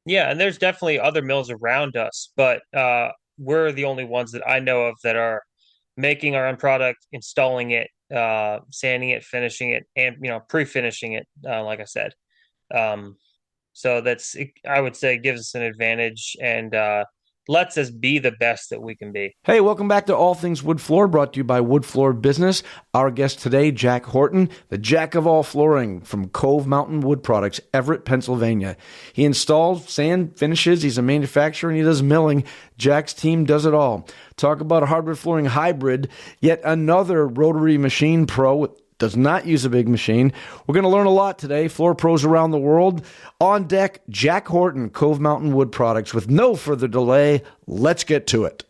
Yeah, and there's definitely other mills around us, but we're the only ones that I know of that are making our own product, installing it, sanding it, finishing it, and pre-finishing it. Like I said, um, so I would say gives us an advantage and lets us be the best that we can be. Hey, welcome back to All Things Wood Floor, brought to you by Wood Floor Business. Our guest today, Jack Horton, the jack of all flooring from Cove Mountain Wood Products, Everett, Pennsylvania. He installs, sand, finishes, he's a manufacturer, and he does milling. Jack's team does it all. Talk about a hardwood flooring hybrid, yet another rotary machine pro does not use a big machine. We're going to learn a lot today. Floor pros around the world. On deck, Jack Horton, Cove Mountain Wood Products. With no further delay, let's get to it.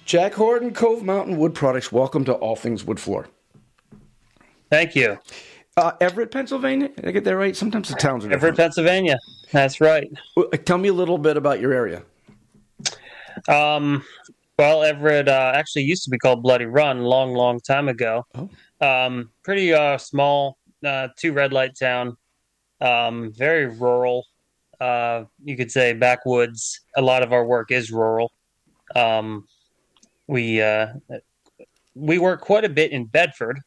Jack Horton, Cove Mountain Wood Products. Welcome to All Things Wood Floor. Thank you. Everett, Pennsylvania? Did I get that right? Sometimes the towns are different. Everett, Pennsylvania. That's right. Tell me a little bit about your area. Well, Everett actually used to be called Bloody Run long, long time ago. Oh. Pretty small, two red light town, very rural. You could say backwoods. A lot of our work is rural. We work quite a bit in Bedford,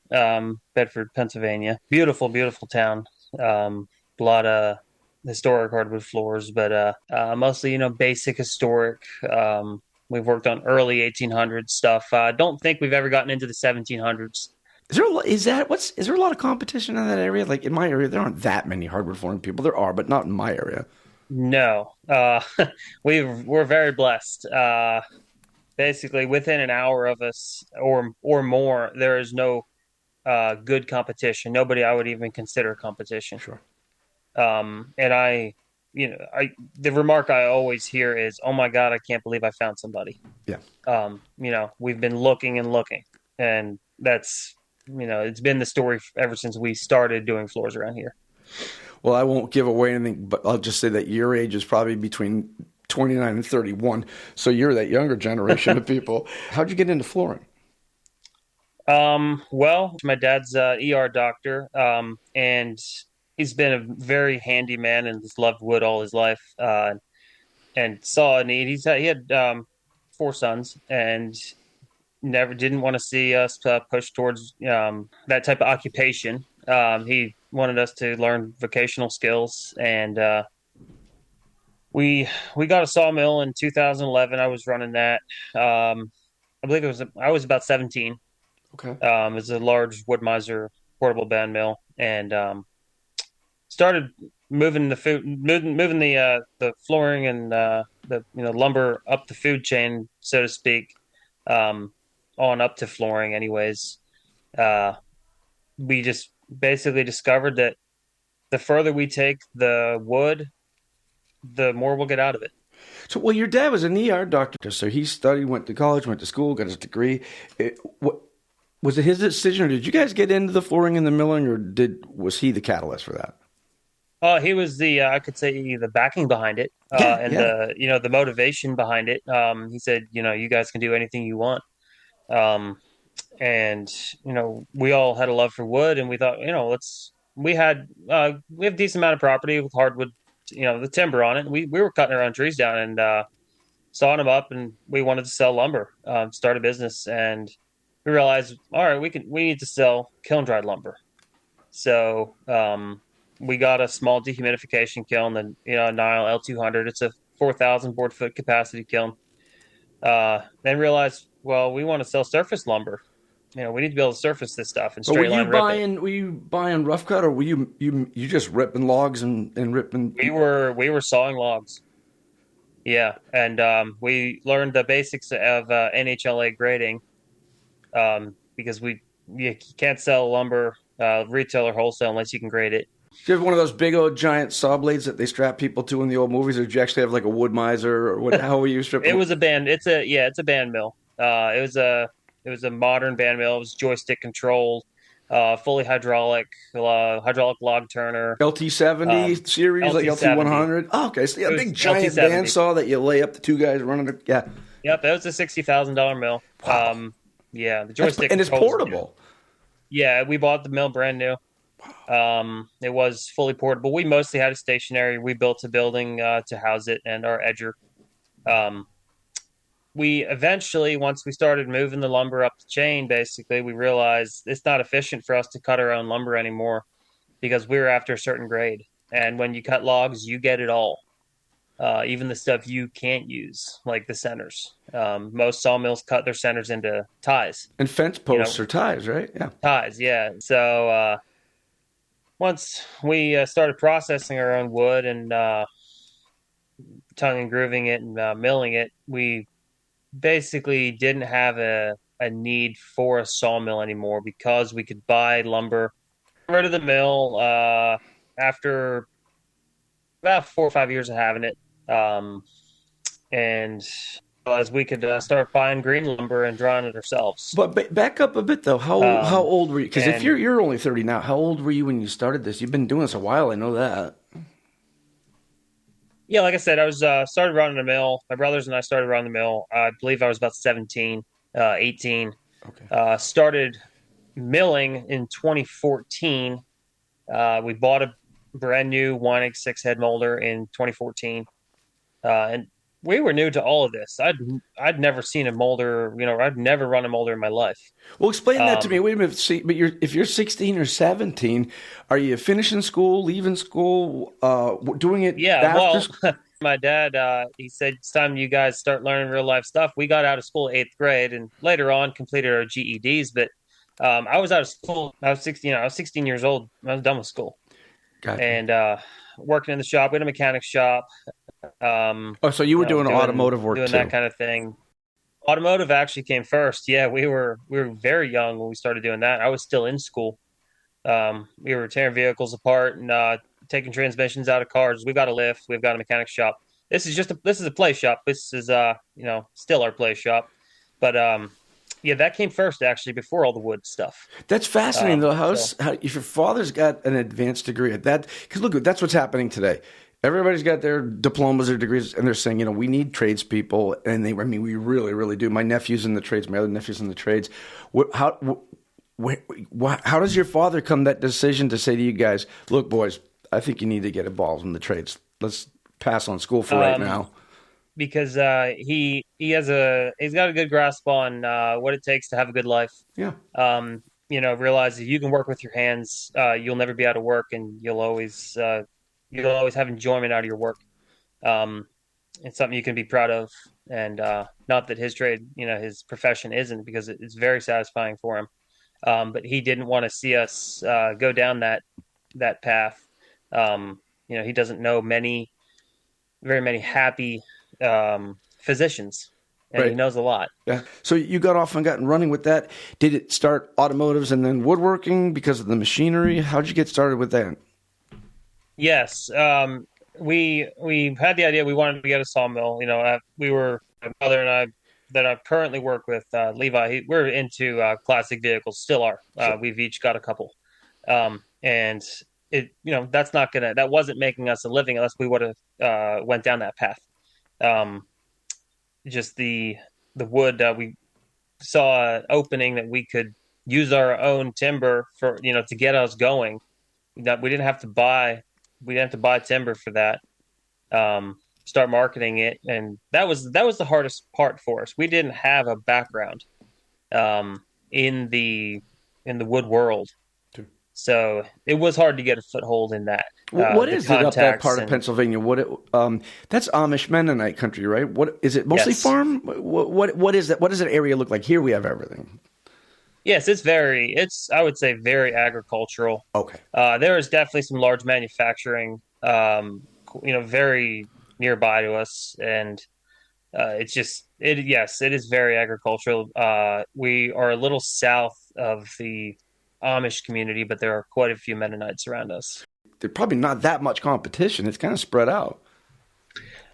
Pennsylvania. Beautiful, beautiful town. A lot of historic hardwood floors, but mostly, basic historic. We've worked on early 1800s stuff. I don't think we've ever gotten into the 1700s. Is there a lot of competition in that area? Like in my area, there aren't that many hardwood flooring people. There are, but not in my area. No, we're very blessed. Basically, within an hour of us or more, there is no good competition. Nobody I would even consider competition. Sure. And the remark I always hear is, "Oh my God, I can't believe I found somebody." Yeah. We've been looking and looking, and that's it's been the story ever since we started doing floors around here. Well, I won't give away anything, but I'll just say that your age is probably between 29 and 31. So you're that younger generation of people. How'd you get into flooring? Well, my dad's ER doctor, and he's been a very handy man and has loved wood all his life, and saw a need. He had four sons and never didn't want to see us push towards that type of occupation. He wanted us to learn vocational skills, and we got a sawmill in 2011. I was running that. I believe I was about 17. Okay. It was a large Wood-Mizer portable band mill, and started moving the flooring and the lumber up the food chain, so to speak, on up to flooring. Anyways, we just basically discovered that the further we take the wood, the more we'll get out of it. So, well, your dad was an ER doctor, so he studied, went to college, went to school, got his degree. Was it his decision, or did you guys get into the flooring and the milling, or was he the catalyst for that? He was I could say the backing behind it, the motivation behind it. He said, you guys can do anything you want. And we all had a love for wood, and we thought, we have a decent amount of property with hardwood, the timber on it. We were cutting our own trees down and sawing them up, and we wanted to sell lumber, start a business, and we realized, all right, we need to sell kiln dried lumber. So we got a small dehumidification kiln, the Nile L200. It's a 4,000 board foot capacity kiln. Then realized, well, we want to sell surface lumber. We need to be able to surface this stuff and straight line rip it. Were you buying rough cut, or were you just ripping logs and ripping? We were sawing logs. Yeah, and we learned the basics of NHLA grading, because you can't sell lumber retail or wholesale unless you can grade it. Do you have one of those big old giant saw blades that they strap people to in the old movies, or did you actually have like a Wood-Mizer, or what? How were you stripping? It was a band. It's a band mill. It was a modern band mill. It was joystick controlled. fully hydraulic log turner, LT70 series, like LT70. LT100. Oh, okay, so yeah, It was big giant LT70. bandsaw that you lay up the two guys running. Yeah, Yep, that was a $60,000 mill. wow. Yeah, the That's joystick and it's controls. Yeah, portable. yeah, we bought the mill brand new. It was fully portable. We mostly had it stationary. We built a building to house it and our edger. Um, we eventually, once we started moving the lumber up the chain, basically, we realized it's not efficient for us to cut our own lumber anymore because we were after a certain grade. And when you cut logs, you get it all, even the stuff you can't use, like the centers. Most sawmills cut their centers into ties, And fence you posts know, or ties, right? Yeah. ties, yeah. So once we started processing our own wood and tongue and grooving it and milling it, we basically didn't have a need for a sawmill anymore because we could buy lumber. Rid of the mill after about 4 or 5 years of having it, and as we could start buying green lumber and drawing it ourselves. But back up a bit though. How Um, old were you? Because if and you're only 30 now, how old were you when you started this? You've been doing this a while. I know that. yeah, like I said, I was started running the mill. My brothers and I started running the mill. I believe I was about 17, 18. Okay. Started milling in 2014. We bought a brand new Weinig six head molder in 2014, and we were new to all of this. I'd never seen a molder. I'd never run a molder in my life. Well, explain that to me. Um, Wait a minute. See, but if you're 16 or 17, are you finishing school, leaving school, doing it yeah, after well, school? my dad he said it's time you guys start learning real life stuff. We got out of school eighth grade, and later on completed our GEDs. But I was out of school. I was 16. I was 16 years old. I was done with school Gotcha. and working in the shop. We had a mechanic shop. Oh, so you were doing Doing automotive work doing that too. kind of thing. Automotive actually came first. Yeah, we were very young when we started doing that. I was still in school. We were tearing vehicles apart and taking transmissions out of cars. We've got a lift. We've got a mechanic shop. This is a play shop. This is still our play shop. But yeah, that came first actually before all the wood stuff. That's fascinating, though. So How if your father's got an advanced degree at that? Because look, that's what's happening today. Everybody's got their diplomas or degrees, and they're saying, we need tradespeople, and I mean, we really, really do. My nephew's in the trades. My other nephew's in the trades. How how does your father come to that decision to say to you guys, look, boys, I think you need to get involved in the trades. Let's pass on school for right um, now. because he's got a good grasp on what it takes to have a good life. Yeah. Realize if you can work with your hands, you'll never be out of work, and you'll always have enjoyment out of your work. Um, it's something you can be proud of, and not that his trade, his profession isn't, because it's very satisfying for him. But he didn't want to see us go down that path. He doesn't know very many happy physicians, and he Right. knows a lot. Yeah. So you got off and got running with that. Did it start automotives and then woodworking because of the machinery? How'd you get started with that? Yes, we had the idea we wanted to get a sawmill. My brother and I that I currently work with, Levi. We're into classic vehicles, still are. Sure. We've each got a couple, and that wasn't making us a living unless we would have went down that path. Um, just the wood, we saw an opening that we could use our own timber for to get us going. That we didn't have to buy timber for that. Start marketing it, and that was the hardest part for us. We didn't have a background um, in the wood world, Sure. so it was hard to get a foothold in that. What The is it up that contacts part of and Pennsylvania? That's Amish Mennonite country, right? What is it? Mostly yes, farm? What is that? What does that area look like? Here we have everything. yes, it's I would say very agricultural. Okay. There is definitely some large manufacturing, very nearby to us, and yes, it is very agricultural. We are a little south of the Amish community, but there are quite a few Mennonites around us. There's probably not that much competition. It's kind of spread out.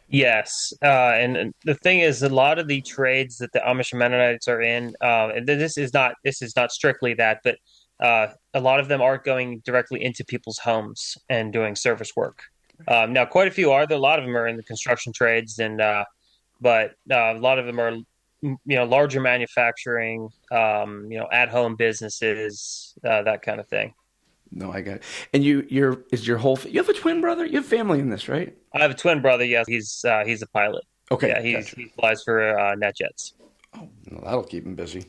Yes, and the thing is, a lot of the trades that the Amish and Mennonites are in, and this is not strictly that, but A lot of them aren't going directly into people's homes and doing service work. Now, quite a few are. There, a lot of them are in the construction trades, and but a lot of them are, larger manufacturing, at home businesses, that kind of thing. No, I got it. And is your you have a twin brother? You have family in this, right? I have a twin brother. Yes, he's a pilot. Okay, Yeah, gotcha. he flies for NetJets. Oh, well, that'll keep him busy.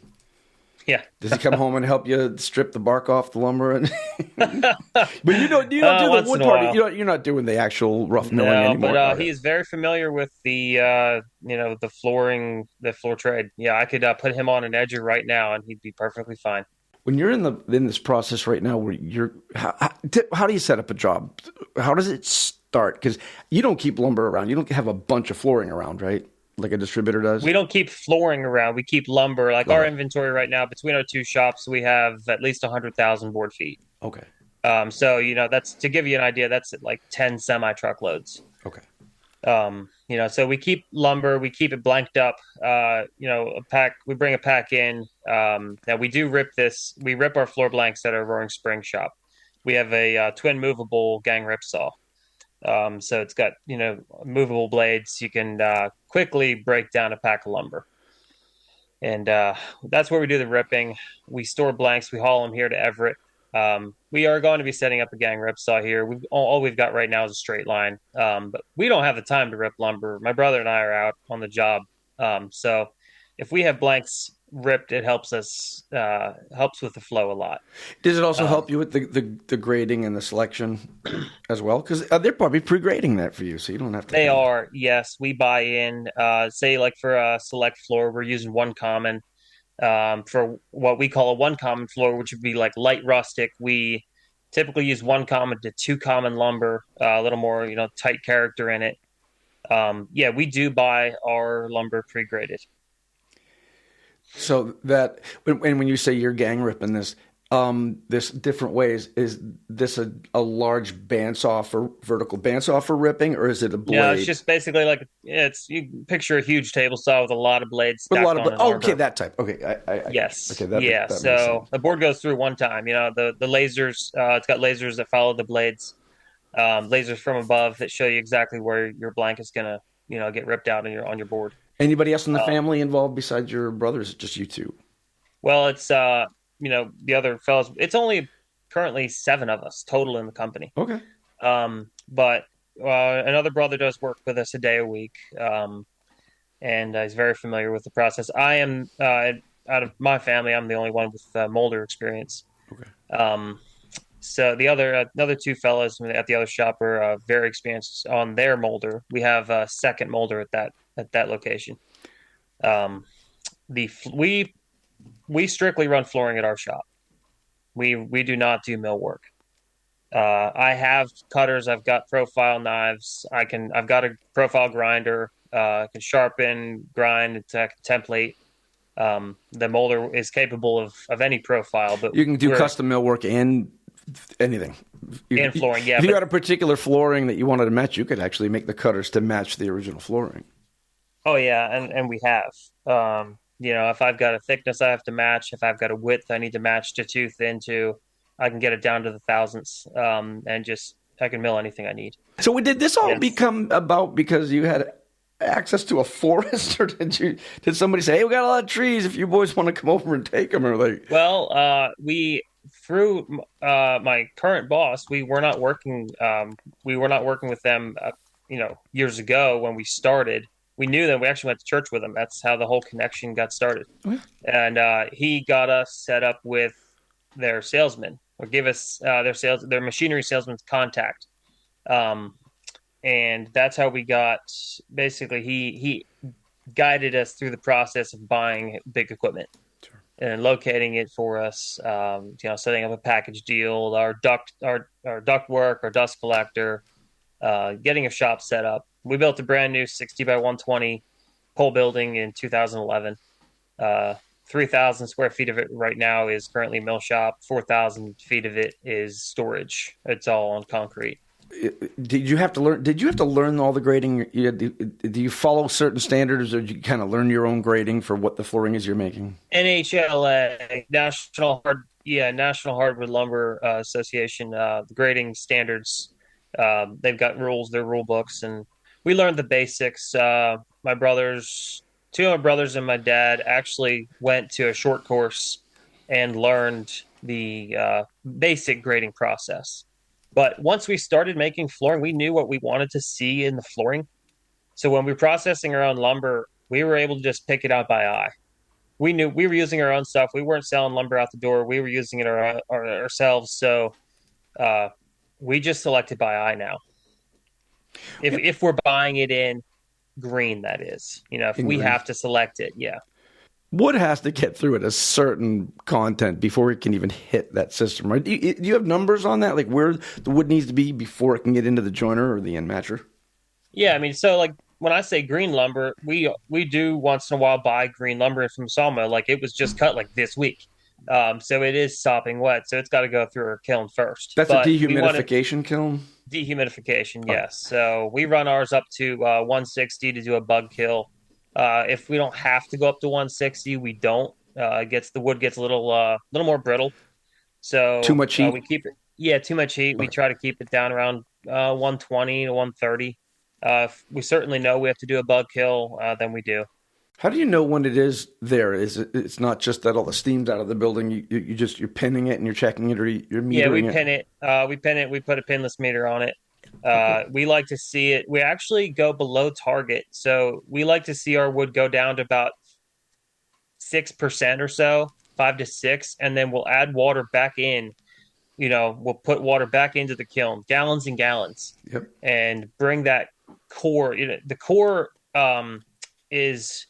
Yeah. Does he come home and help you strip the bark off the lumber? And but you don't do the Once wood in a part. while. You're not doing the actual rough milling No, anymore. but Okay. he is very familiar with the the floor trade. Yeah, I could put him on an edger right now, and he'd be perfectly fine. When you're in this process right now, where how do you set up a job? How does it start? Because you don't keep lumber around. You don't have a bunch of flooring around, right? Like a distributor does. We don't keep flooring around. We keep lumber. Like our Okay. inventory right now, between our two shops, we have at least 100,000 board feet. Okay. So that's to give you an idea. That's at like 10 semi truckloads. Okay. So we keep lumber, we keep it blanked up. A pack, we bring a pack in. Now we do rip this. We rip our floor blanks at our Roaring Spring shop. We have a twin movable gang rip saw. So it's got movable blades. You can quickly break down a pack of lumber, and that's where we do the ripping. We store blanks. We haul them here to Everett. We are going to be setting up a gang rip saw here. All we've got right now is a straight line, but we don't have the time to rip lumber. My brother and I are out on the job, so if we have blanks ripped, it helps with the flow a lot. Does it also Um, help you with the grading and the selection as well? Because they're probably pre-grading that for you, so you don't have to they kind of. are, yes, we buy in. Say like for a select floor, we're using one common. For what we call a one common floor, which would be like light rustic, we typically use one common to two common lumber, a little more, tight character in it. Yeah, we do buy our lumber pre-graded. So that when you say you're gang ripping this different ways, is this a large bandsaw for vertical bandsaw for ripping, or is it a No, it's blade just basically like you picture a huge table saw with a lot of blades with a lot stacked of on an Oh, okay, arbor. that type. Okay, I got you. Yes, Okay, yeah. that makes So sense. the board goes through one time. The lasers. It's got lasers that follow the blades. Lasers from above that show you exactly where your blank is gonna, get ripped out on your board. Anybody else in the Um, family involved besides your brothers? Just you two? well, it's the other fellows. It's only currently seven of us total in the company. Okay. But another brother does work with us a day a week, and he's very familiar with the process. I am out of my family, I'm the only one with molder experience. Okay. Um, so the other two fellows at the other shop are very experienced on their molder. We have a second molder at that location. Um, the we strictly run flooring at our shop. We do not do millwork. I have cutters. I've got profile knives. I've got a profile grinder. I can sharpen, grind, template. The molder is capable of any profile, but You can do we're custom millwork and anything. in flooring. Yeah, If you but had a particular flooring that you wanted to match, you could actually make the cutters to match the original flooring. oh yeah, and we have. If I've got a thickness I have to match, if I've got a width I need to match to too thin to, I can get it down to the thousandths, and just I can mill anything I need. So did this all Yes. become about because you had access to a forest, or did somebody say, "Hey, we got a lot of trees. If you boys want to come over and take them," or like, Well, we through my current boss, we were not working with them, years ago when we started. We knew them. We actually went to church with them. That's how the whole connection got started. "Okay, And he got us set up with their salesman, or give us their machinery salesman's contact. Um, and that's how we got. Basically, he guided us through the process of buying big equipment sure." and locating it for us. Setting up a package deal, our duct work, our dust collector, getting a shop set up. We built a brand new 60 by 120 pole building in 2011. 3,000 square feet of it right now is currently mill shop. 4,000 feet of it is storage. It's all on concrete. Did you have to learn? Did you have to learn all the grading? Do you follow certain standards, or do you kind of learn your own grading for what the flooring is you're making? NHLA, National Hardwood Lumber Association, the grading standards. They've got rules, their rule books, and we learned the basics. My brothers, two of my brothers, and my dad actually went to a short course and learned the basic grading process. But once we started making flooring, we knew what we wanted to see in the flooring. So when we were processing our own lumber, we were able to just pick it out by eye. We knew we were using our own stuff. We weren't selling lumber out the door. We were using it ourselves. So uh, we just select it by eye now. If we're buying it in green, that is, if In we green, have to select it, yeah. wood has to get through at a certain content before it can even hit that system, right? Do you have numbers on that, like where the wood needs to be before it can get into the joiner or the end matcher? Yeah, I mean, so like when I say green lumber, we do once in a while buy green lumber from sawmill. Like it was just cut like this week, so it is sopping wet, so it's got to go through our kiln first. That's a But we want it dehumidification kiln. dehumidification, Okay. yes. So we run ours up to 160 to do a bug kill. If we don't have to go up to 160, we don't. The wood gets a little more brittle, Too so much heat. we keep it. Yeah, too much heat. We Okay. try to keep it down around 120 to 130. If we certainly know we have to do a bug kill, then we do. How do you know when it is there? It's not just that all the steam's out of the building. You're pinning it and you're checking it, or you're Yeah, we metering it. pin it. We pin it. We put a pinless meter on it. Okay. We like to see it. We actually go below target, so we like to see our wood go down to about 6% or so, 5 to 6, and then we'll add water back in. We'll put water back into the kiln, gallons and gallons, Yep. and bring that core. The core is,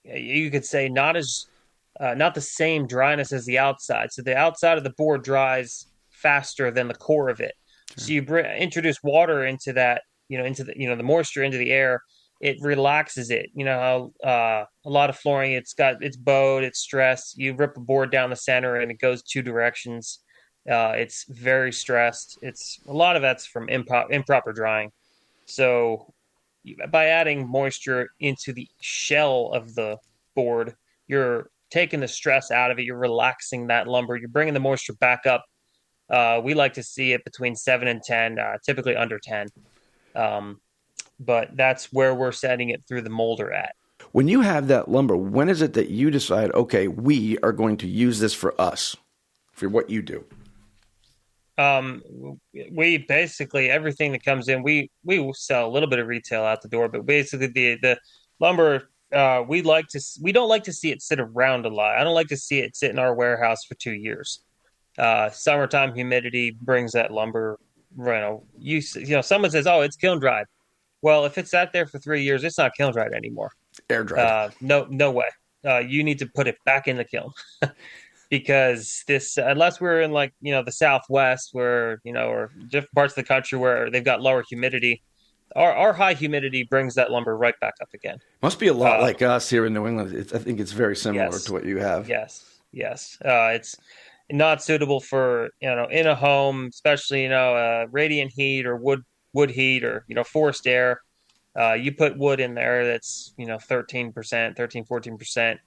you could say, not the same dryness as the outside. So the outside of the board dries faster than the core of it. So you introduce water into that, into the moisture into the air. It relaxes it. You know how a lot of flooring, it's bowed, it's stressed. You rip a board down the center and it goes two directions. It's very stressed. It's a lot of that's from improper drying. So by adding moisture into the shell of the board, you're taking the stress out of it. You're relaxing that lumber. You're bringing the moisture back up. We like to see it between 7 and 10, typically under 10. Um, but that's where we're setting it through the molder at. When you have that lumber, when is it that you decide, okay, we are going to use this for us, for what you do? Um, we basically everything that comes in, we sell a little bit of retail out the door, but basically the lumber, we don't like to see it sit around a lot. I don't like to see it sit in our warehouse for 2 years. Summertime humidity brings that lumber. Someone says, "Oh, it's kiln dried." Well, if it's sat there for 3 years, it's not kiln dried anymore. Air dried. No way. You need to put it back in the kiln because this, unless we're in the Southwest, where or different parts of the country where they've got lower humidity, our high humidity brings that lumber right back up again. Must be a lot Uh, like us here in New England. I think it's very similar yes, to what you have. yes. It's not suitable for in a home, especially radiant heat or wood heat or forced air. You put wood in there that's 13%, 13, 14%.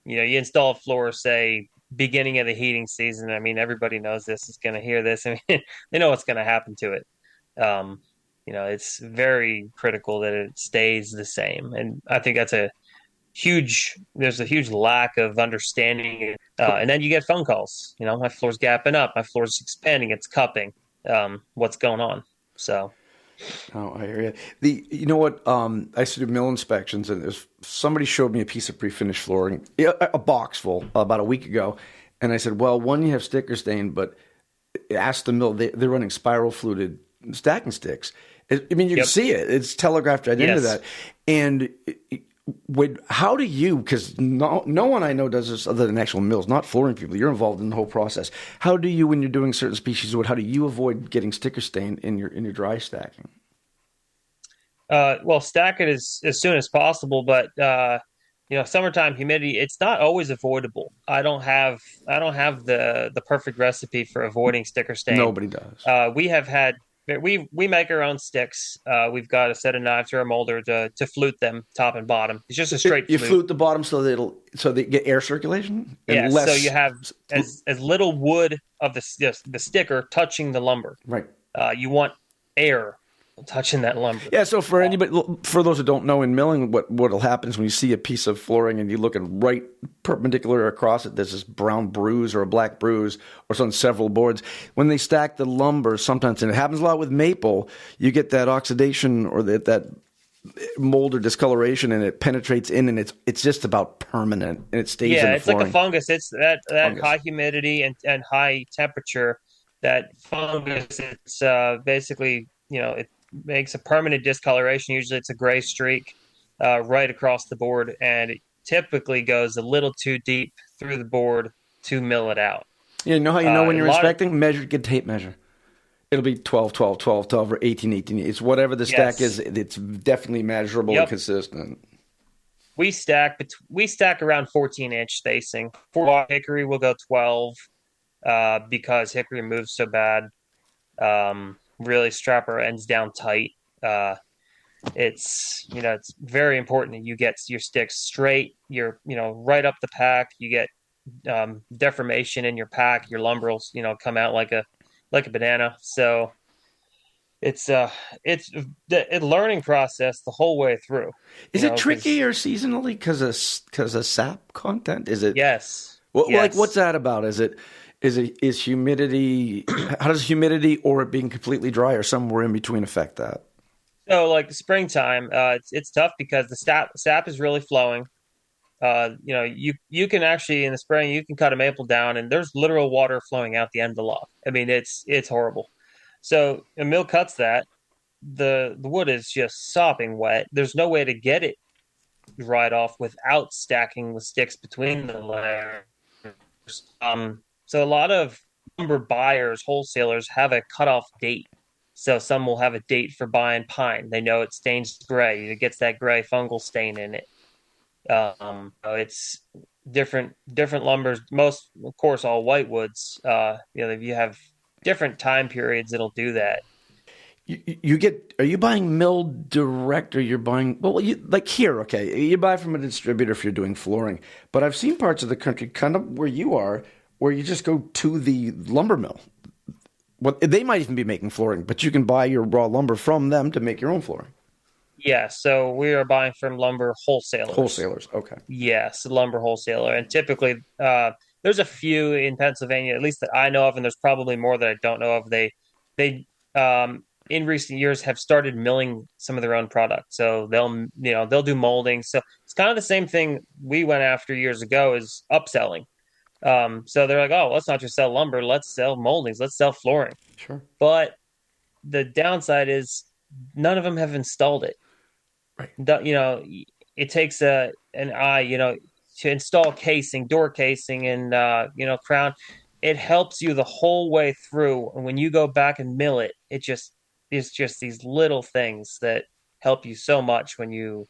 You install a floor, say beginning of the heating season. I mean, everybody knows this is going to hear this. I mean, they know what's going to happen to it. Um, it's very critical that it stays the same, and I think there's a huge lack of understanding. And then you get phone calls. My floor's gapping up, my floor's expanding, it's cupping. What's going on? So. Oh, I hear you. You know what? I used to do mill inspections, and somebody showed me a piece of pre-finished flooring, a box full, about a week ago, and I said, "Well, one, you have sticker stain, but ask the mill. They're running spiral fluted stacking sticks. I mean, you can Yep. see it. It's telegraphed right into Yes. that. And how do you? Because no one I know does this other than actual mills, not flooring people. You're involved in the whole process. How do you, when you're doing certain species of wood, how do you avoid getting sticker stain in your dry stacking? Well, stack it as soon as possible, but summertime humidity, it's not always avoidable. I don't have the perfect recipe for avoiding sticker stain. Nobody does. We have had we make our own sticks. We've got a set of knives or a molder to flute them top and bottom. It's just a straight You flute. flute the bottom so that so they get air circulation and Yes, so you less. have as little wood of the sticker touching the lumber. Right. You want air touching that lumber. Yeah, so for those who don't know, in milling, what'll happen is when you see a piece of flooring and you look at right perpendicular across it, there's this brown bruise or a black bruise, or it's on several boards. When they stack the lumber, sometimes, and it happens a lot with maple, you get that oxidation or that mold or discoloration, and it penetrates in, and it's just about permanent, and it stays in Yeah, the it's like a flooring. fungus. It's that Fungus. high humidity and high temperature. That fungus, it's basically, it makes a permanent discoloration. Usually it's a gray streak right across the board, and it typically goes a little too deep through the board to mill it out. You know how you know when A you're lot of inspecting? Measure, get a tape measure. It'll be 12, 12, 12, 12, or 18, 18. It's whatever the stack is. Yes, It's definitely measurable and yep. consistent. We stack around 14-inch spacing. For hickory, we'll go 12 because hickory moves so bad. Really strap our ends down tight. It's very important that you get your sticks straight. You're right up the pack. You get deformation in your pack. Your lumber will come out like a banana. So it's a learning process the whole way through. Is it tricky Because or seasonally because of sap content? Is it yes, like what's yes. that about? Is humidity? How does humidity or it being completely dry or somewhere in between affect that? So like the springtime, it's tough because the sap is really flowing. You can actually in the spring you can cut a maple down and there's literal water flowing out the end of the log. I mean it's horrible. So a mill cuts that the wood is just sopping wet. There's no way to get it right off without stacking the sticks between the layers. So a lot of lumber buyers, wholesalers have a cutoff date. So some will have a date for buying pine. They know it stains gray. It gets that gray fungal stain in it. It's different lumbers. Most, of course, all whitewoods. If you have different time periods, it'll do that. You get? Are you buying mill direct or you're buying? Well, like here, okay, you buy from a distributor if you're doing flooring. But I've seen parts of the country, kind of where you are, where you just go to the lumber mill. What they might even be making flooring, but you can buy your raw lumber from them to make your own flooring. Yeah, so we are buying from lumber wholesalers. Wholesalers, okay. Yes, lumber wholesaler, and typically there's a few in Pennsylvania, at least that I know of, and there's probably more that I don't know of. They in recent years have started milling some of their own product, so they'll do molding. So it's kind of the same thing we went after years ago is upselling. So they're like, oh, let's not just sell lumber, let's sell moldings, let's sell flooring. Sure. But the downside is none of them have installed it. Right. It takes an eye, to install casing, door casing, and crown. It helps you the whole way through, and when you go back and mill it, it's just these little things that help you so much when you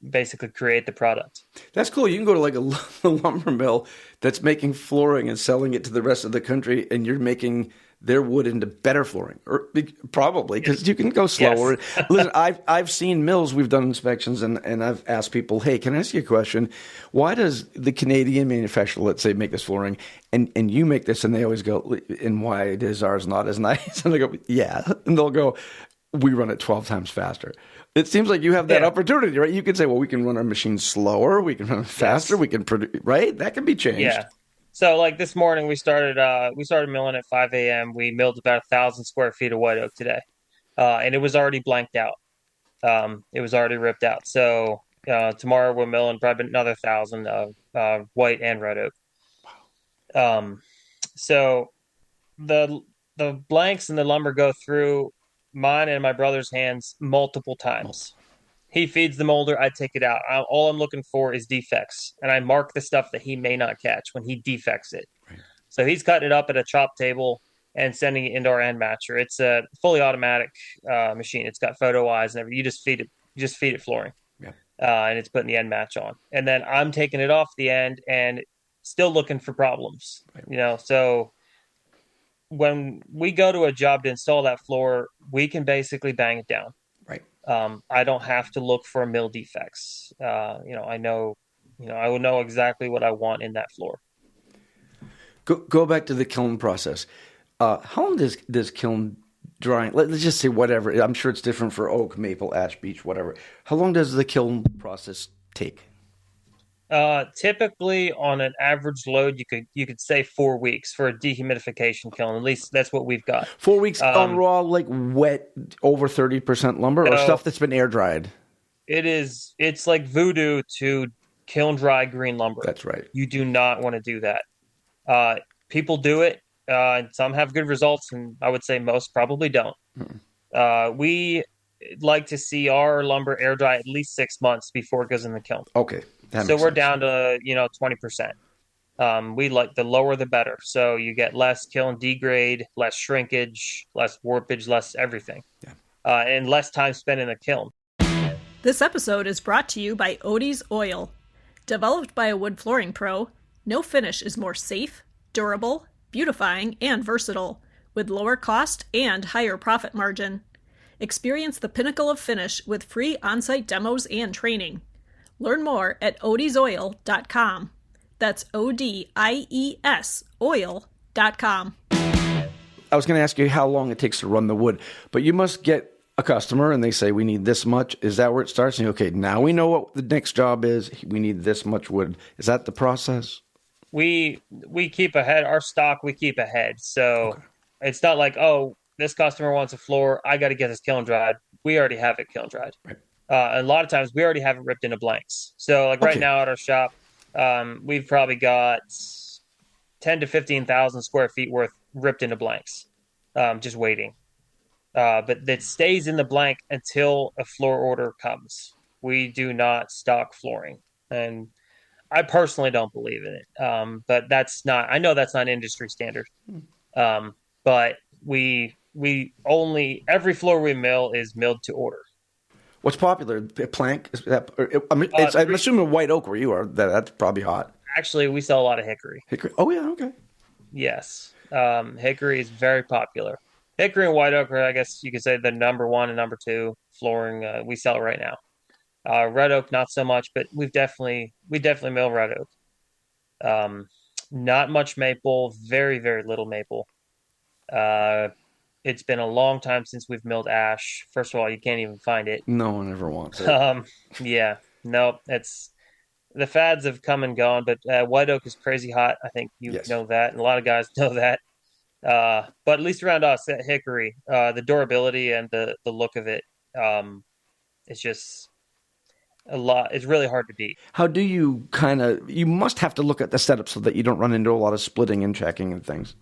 basically create the product. That's cool. You can go to like a lumber mill that's making flooring and selling it to the rest of the country, and you're making their wood into better flooring, or probably because you can go Yes. slower. Listen, I've seen mills. We've done inspections, and I've asked people, "Hey, can I ask you a question? Why does the Canadian manufacturer, let's say, make this flooring, and you make this?" And they always go, "And why is ours not as nice?" And I go, "Yeah," and they'll go, "We run it 12 times faster." It seems like you have that Yeah. opportunity, right? You can say, well, we can run our machines slower, we can run them faster, Yes. we can produce, right? That can be changed. Yeah. So like this morning we started milling at 5 a.m. We milled about 1,000 square feet of white oak today. And it was already blanked out. It was already ripped out. So tomorrow we're milling probably another 1,000 of white and red oak. Um, so the the blanks and the lumber go through mine and my brother's hands multiple times. He feeds the molder, I take it out. All I'm looking for is defects, and I mark the stuff that he may not catch when he defects it. Right. So he's cutting it up at a chop table and sending it into our end matcher. It's a fully automatic machine. It's got photo eyes and everything. You just feed it flooring. Yeah. and it's putting the end match on, and then I'm taking it off the end and still looking for problems. So when we go to a job to install that floor, we can basically bang it down. Right. I don't have to look for mill defects. I know, I will know exactly what I want in that floor. Go back to the kiln process. How long does kiln drying? Let's just say whatever. I'm sure it's different for oak, maple, ash, beech, whatever. How long does the kiln process take? Typically, on an average load, you could say 4 weeks for a dehumidification kiln. At least that's what we've got. 4 weeks on raw, like wet, over 30% lumber, or So stuff that's been air dried. it's like voodoo to kiln dry green lumber. That's right. You do not want to do that. People do it. Some have good results, and I would say most probably don't. We like to see our lumber air dry at least 6 months before it goes in the kiln. Okay, that So makes we're sense. down to 20%. We like the lower the better. So you get less kiln degrade, less shrinkage, less warpage, less everything, Yeah. and less time spent in the kiln. This episode is brought to you by Odie's Oil. Developed by a wood flooring pro, no finish is more safe, durable, beautifying, and versatile, with lower cost and higher profit margin. Experience the pinnacle of finish with free on-site demos and training. Learn more at odiesoil.com. That's ODIES oil.com. I was going to ask you how long it takes to run the wood, but you must get a customer and they say, we need this much. Is that where it starts? And okay, now we know what the next job is. We need this much wood. Is that the process? We keep ahead. Our stock we keep ahead. So it's not like, oh, this customer wants a floor, I got to get this kiln dried. We already have it kiln dried. Right. A lot of times we already have it ripped into blanks. So like right now at our shop, we've probably got 10 to 15,000 square feet worth ripped into blanks, just waiting. But that stays in the blank until a floor order comes. We do not stock flooring, and I personally don't believe in it. But I know that's not industry standard. But we only, every floor we mill is milled to order. What's popular? Plank? Is that, I'm assuming white oak where you are. That's probably hot. Actually, we sell a lot of hickory. Hickory? Oh, yeah, okay. Yes. Hickory is very popular. Hickory and white oak are, I guess you could say, the number one and number two flooring we sell right now. Red oak, not so much, but we definitely mill red oak. Not much maple, very, very little maple. It's been a long time since we've milled ash. First of all, you can't even find it. No one ever wants it. Yeah, no, the fads have come and gone, but white oak is crazy hot. I think you know that, and a lot of guys know that. But at least around us at hickory, the durability and the look of it, it's just a lot. It's really hard to beat. How do you you must have to look at the setup so that you don't run into a lot of splitting and checking and things.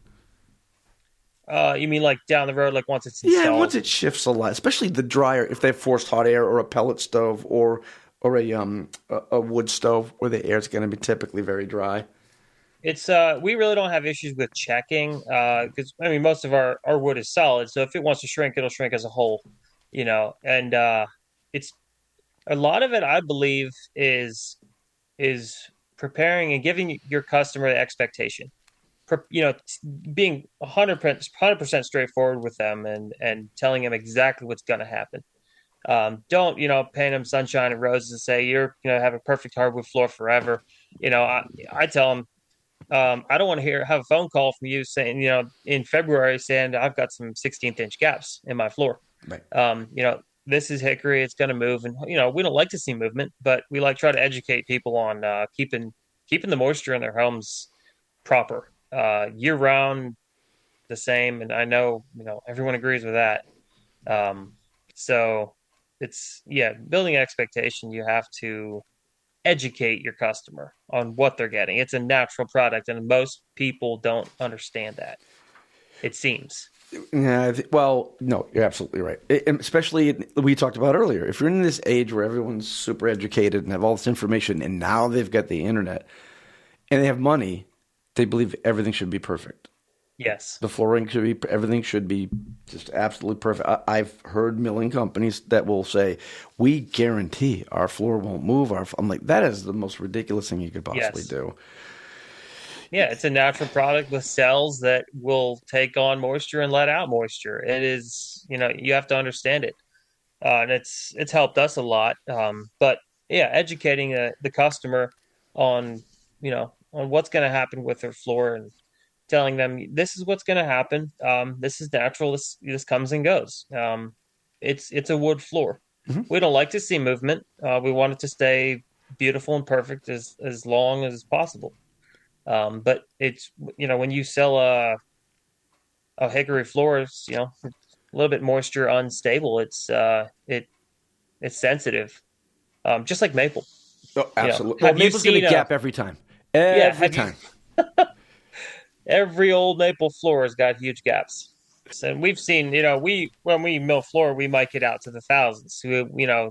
You mean like down the road, like once it's installed? Yeah, once it shifts a lot, especially the dryer, if they have forced hot air or a pellet stove or a wood stove where the air is going to be typically very dry. It's we really don't have issues with checking because I mean most of our wood is solid, so if it wants to shrink, it'll shrink as a whole, and it's a lot of it I believe is preparing and giving your customer the expectation. Being 100% straightforward with them and telling them exactly what's going to happen. Don't, paint them sunshine and roses and say you're, have a perfect hardwood floor forever. I tell them, I don't want to have a phone call from you saying, in February saying I've got some 16th inch gaps in my floor. Right. This is hickory. It's going to move. And, we don't like to see movement, but we try to educate people on keeping the moisture in their homes proper. Year round the same, and I know everyone agrees with that. So it's building an expectation. You have to educate your customer on what they're getting. It's a natural product, and most people don't understand that, it seems. Yeah, well, no, you're absolutely right. And especially we talked about earlier. If you're in this age where everyone's super educated and have all this information, and now they've got the internet and they have money, they believe everything should be perfect. Yes. The flooring should be, everything should be just absolutely perfect. I've heard milling companies that will say, we guarantee our floor won't move. I'm like, that is the most ridiculous thing you could possibly Yes. do. Yeah, it's a natural product with cells that will take on moisture and let out moisture. It is, you have to understand it. And it's helped us a lot. But yeah, educating the customer on, on what's going to happen with their floor and telling them this is what's going to happen. This is natural. This comes and goes. It's a wood floor. Hmm. We don't like to see movement. We want it to stay beautiful and perfect as long as possible. But it's when you sell a hickory floor, it's a little bit moisture unstable. It's sensitive, just like maple. Oh, absolutely. Well, Have you Maple's going to seen gap every time. yeah, Every have you time. every old maple floor has got huge gaps. And we've seen, when we mill floor, we might get out to the thousands.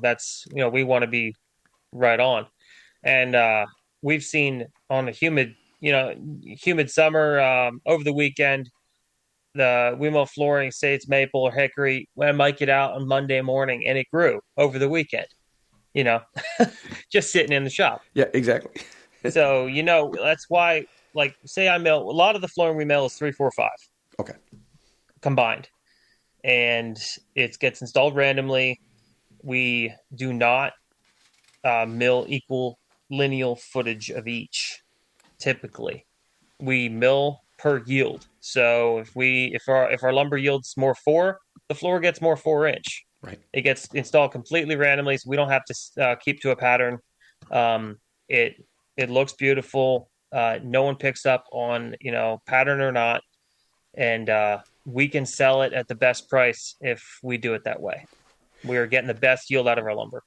That's, we want to be right on. And we've seen on a humid summer, over the weekend, the we mill flooring, say it's maple or hickory, I might get out on Monday morning and it grew over the weekend, you know, just sitting in the shop. Yeah, exactly. So, that's why, like, say I mill, a lot of the flooring we mill is 345 Okay. combined, and it gets installed randomly. We do not mill equal lineal footage of each. Typically, we mill per yield. So if our lumber yields more 4, the floor gets more 4-inch. Right. It gets installed completely randomly, so we don't have to keep to a pattern. It looks beautiful. No one picks up on pattern or not, and we can sell it at the best price if we do it that way. We are getting the best yield out of our lumber.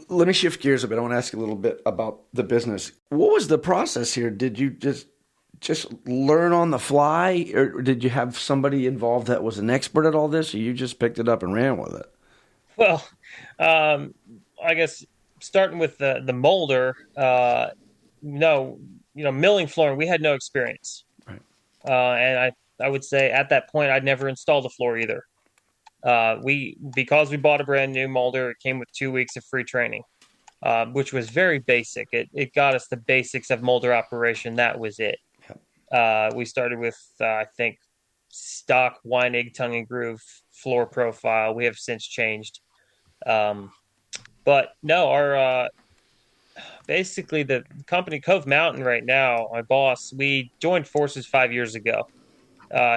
Let me shift gears a bit. I want to ask you a little bit about the business. What was the process here? Did you just learn on the fly, or did you have somebody involved that was an expert at all this, or you just picked it up and ran with it? Well, I guess starting with the molder, no, milling flooring, we had no experience. Right. And I would say at that point, I'd never installed a floor either. Because we bought a brand new molder, it came with 2 weeks of free training, which was very basic. It got us the basics of molder operation. That was it. We started with, I think, stock wine egg tongue and groove floor profile. We have since changed. But no, our basically the company Cove Mountain right now, my boss, we joined forces 5 years ago.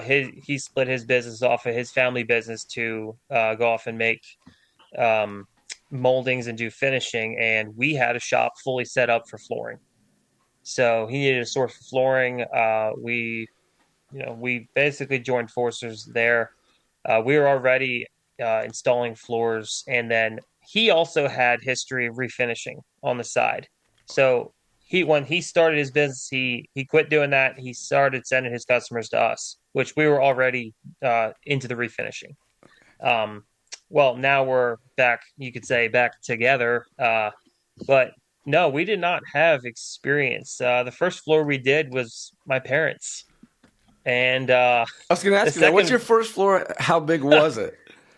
He split his business off of his family business to go off and make moldings and do finishing, and we had a shop fully set up for flooring. So he needed a source for flooring. We basically joined forces there. We were already installing floors, and then he also had history of refinishing on the side. So when he started his business, he quit doing that. He started sending his customers to us, which we were already into the refinishing. Well, now we're back, you could say, back together. But no, we did not have experience. The first floor we did was my parents. And I was going to ask you that. What's your first floor? How big was it?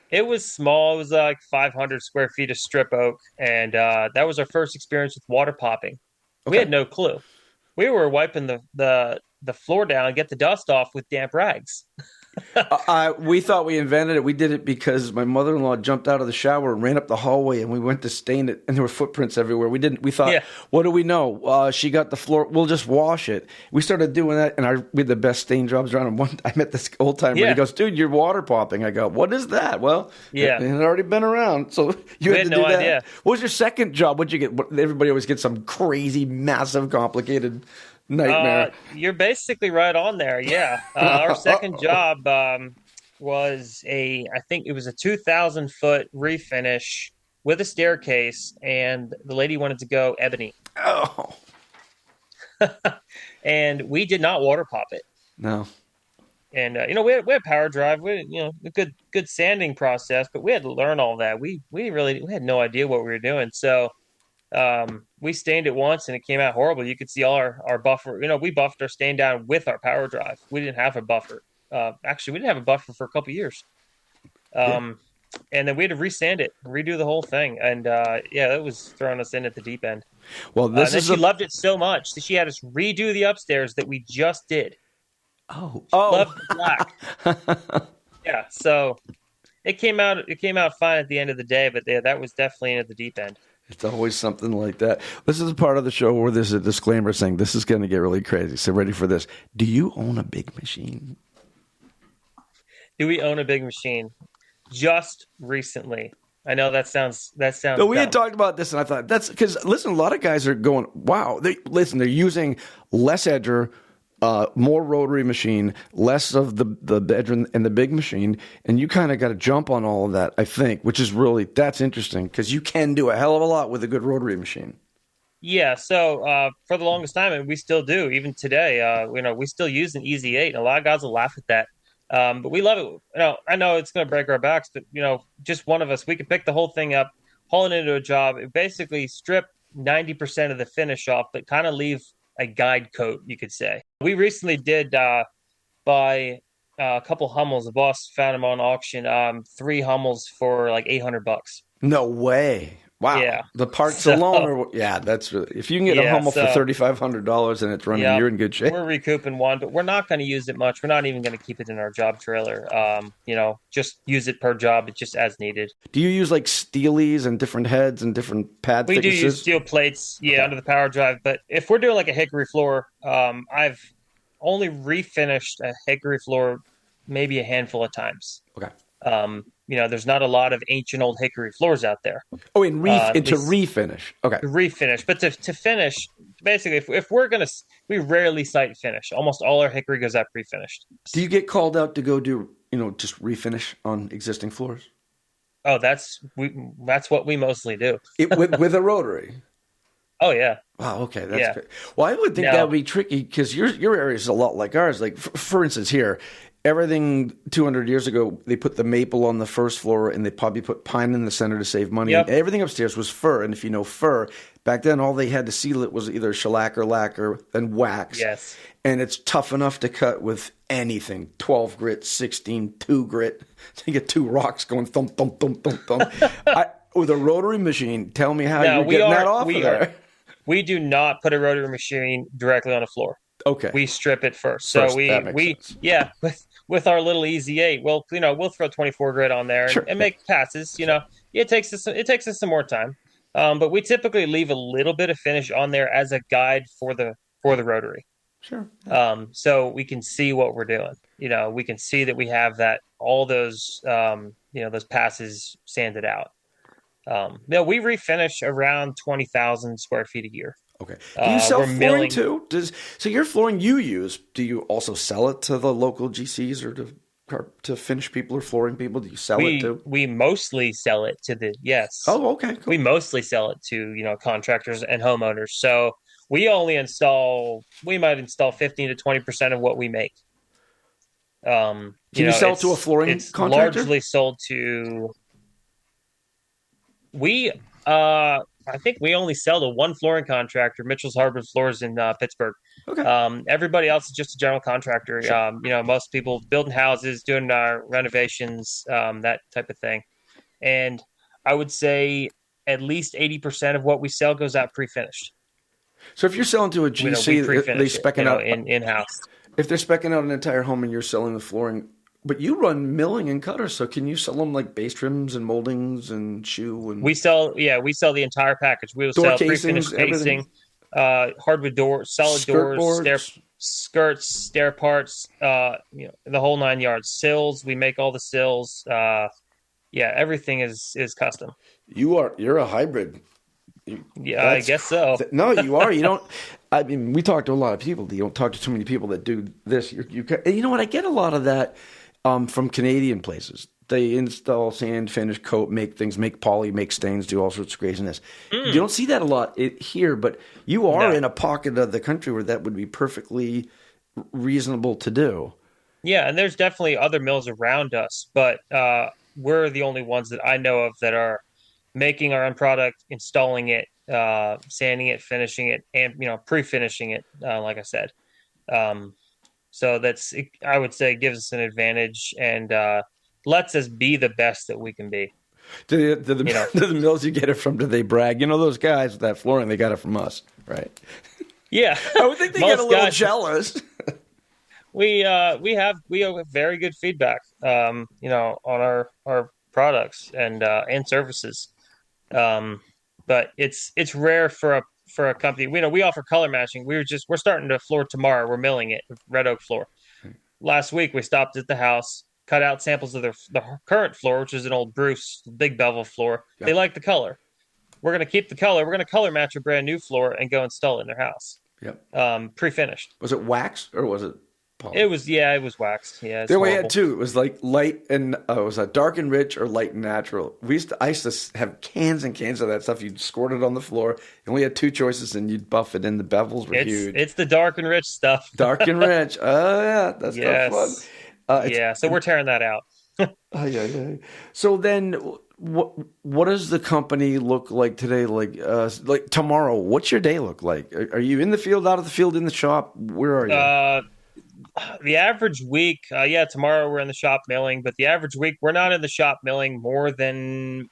It was small. It was like 500 square feet of strip oak. And that was our first experience with water popping. Okay. We had no clue. We were wiping the floor down and get the dust off with damp rags. We thought we invented it. We did it because my mother-in-law jumped out of the shower and ran up the hallway, and we went to stain it, and there were footprints everywhere. We thought, Yeah. What do we know? She got the floor. We'll just wash it. We started doing that, and we had the best stain jobs around. And I met this old timer, and he goes, "Dude, you're water popping." I go, "What is that?" Well, Yeah. it had already been around, so you had to no do that. idea. What was your second job? What'd you get? Everybody always gets some crazy, massive, complicated nightmare. You're basically right on there. Yeah. Our second job was I think it was a 2,000-foot refinish with a staircase, and the lady wanted to go ebony. Oh. And we did not water pop it. No. And, we had power drive, a good sanding process, but we had to learn all that. We had no idea what we were doing. So We stained it once and it came out horrible. You could see all our buffer. We buffed our stain down with our power drive. We didn't have a buffer. Actually, we didn't have a buffer for a couple years. Yeah. And then we had to resand it, redo the whole thing. And yeah, that was throwing us in at the deep end. Well, this And is she loved it so much that she had us redo the upstairs that we just did. Oh, Loved the black. Yeah, so it came out fine at the end of the day, but yeah, that was definitely in at the deep end. It's always something like that. This is a part of the show where there's a disclaimer saying this is going to get really crazy. So ready for this. Do you own a big machine? Do we own a big machine? Just recently. I know that sounds No, we dumb. had talked about this, and I thought that's because listen, a lot of guys are going, wow. They're using less edger, more rotary machine, less of the edger and the big machine, and you kind of got to jump on all of that. I think, which is that's interesting because you can do a hell of a lot with a good rotary machine. Yeah, so for the longest time, and we still do, even today, we still use an Easy 8, and a lot of guys will laugh at that. But we love it. I know it's going to break our backs, but just one of us, we can pick the whole thing up, haul it into a job, and basically strip 90% of the finish off, but kind of leave a guide coat, you could say. We recently did buy a couple Hummels. The boss found them on auction. 3 Hummels for like $800. No way. Wow. Yeah. The parts alone that's really, if you can get a Hummel for $3,500 and it's running, you're in good shape. We're recouping one, but we're not going to use it much. We're not even going to keep it in our job trailer. Just use it per job. It's just as needed. Do you use like steelies and different heads and different pad We thicknesses? do use steel plates, under the power drive. But if we're doing like a hickory floor, I've only refinished a hickory floor maybe a handful of times. Okay. There's not a lot of ancient old hickory floors out there. Oh, to refinish. Okay. To refinish, but to finish, basically, if we're gonna, we rarely site finish. Almost all our hickory goes out pre-finished. Do you get called out to go do, just refinish on existing floors? Oh, that's what we mostly do. with a rotary. Oh yeah. Wow. Okay, that's good. Well, I would think that would be tricky because your area is a lot like ours. Like for instance, here. Everything 200 years ago, they put the maple on the first floor and they probably put pine in the center to save money. Yep. And everything upstairs was fir. And if you know fir, back then all they had to seal it was either shellac or lacquer and wax. Yes. And it's tough enough to cut with anything. 12 grit, 16, 2 grit. So you get 2 rocks going thump, thump, thump, thump, thump. With a rotary machine, tell me how you're getting that off of there. We do not put a rotary machine directly on a floor. Okay. We strip it first. So that makes sense. With our little Easy 8, we'll throw 24 grit on there and make passes. It takes us some more time, but we typically leave a little bit of finish on there as a guide for the rotary. Sure. So we can see what we're doing. We can see that we have all those those passes sanded out. We refinish around 20,000 square feet a year. Okay. Do you sell flooring too? So your flooring you use, do you also sell it to the local GCs or to finish people or flooring people? Do you sell it too? We mostly sell it to yes. Oh, okay. Cool. We mostly sell it to, contractors and homeowners. So we might install 15 to 20% of what we make. Can you sell to a flooring contractor? Largely sold to, I think we only sell to one flooring contractor, Mitchell's Hardwood Floors in Pittsburgh. Okay. Everybody else is just a general contractor. Sure. Most people building houses, doing renovations, that type of thing. And I would say at least 80% of what we sell goes out pre-finished. So if you're selling to a GC, they specking out in-house. If they're specking out an entire home and you're selling the flooring, but you run milling and cutters, so can you sell them like base trims and moldings and shoe and? We sell the entire package. We will sell pre-finished casing, hardwood doors, solid doors, skirts, stair parts, the whole 9 yards. Sills, we make all the sills. Everything is custom. You're a hybrid. I guess so. No, you are. You don't. I mean, we talk to a lot of people. You don't talk to too many people that do this. You know what? I get a lot of that from Canadian places. They install sand, finish, coat, make things, make poly, make stains, do all sorts of craziness. You don't see that a lot here, but you are in a pocket of the country where that would be perfectly reasonable to do. Yeah, and there's definitely other mills around us, but we're the only ones that I know of that are making our own product, installing it, sanding it, finishing it, and pre-finishing it. Like I said, um, so I would say gives us an advantage and lets us be the best that we can be. You know, Do the mills you get it from, do they brag? You know, those guys with that flooring, they got it from us, right? yeah, I would think they get a most little guys. jealous. We have very good feedback, on our products and services. But it's rare for a company. We offer color matching. We're starting to floor tomorrow. We're milling it, red oak floor. Last week we stopped at the house, cut out samples of the current floor, which is an old Bruce big bevel floor. Yeah. They like the color. We're going to keep the color. We're going to color match a brand new floor and go install it in their house. Yep. Pre-finished. Was it wax or was it poly? It was waxed. Yeah, Then we had two. It was like light and it was a dark and rich or light and natural. I used to have cans and cans of that stuff. You'd squirt it on the floor, and we had two choices, and you'd buff it in. The bevels were huge. It's the dark and rich stuff. Dark and rich. Oh yeah, that's yes. fun. So we're tearing that out. Yeah. So then, what does the company look like today? Like tomorrow, what's your day look like? Are you in the field, out of the field, in the shop? Where are you? The average week, tomorrow we're in the shop milling, but the average week we're not in the shop milling more than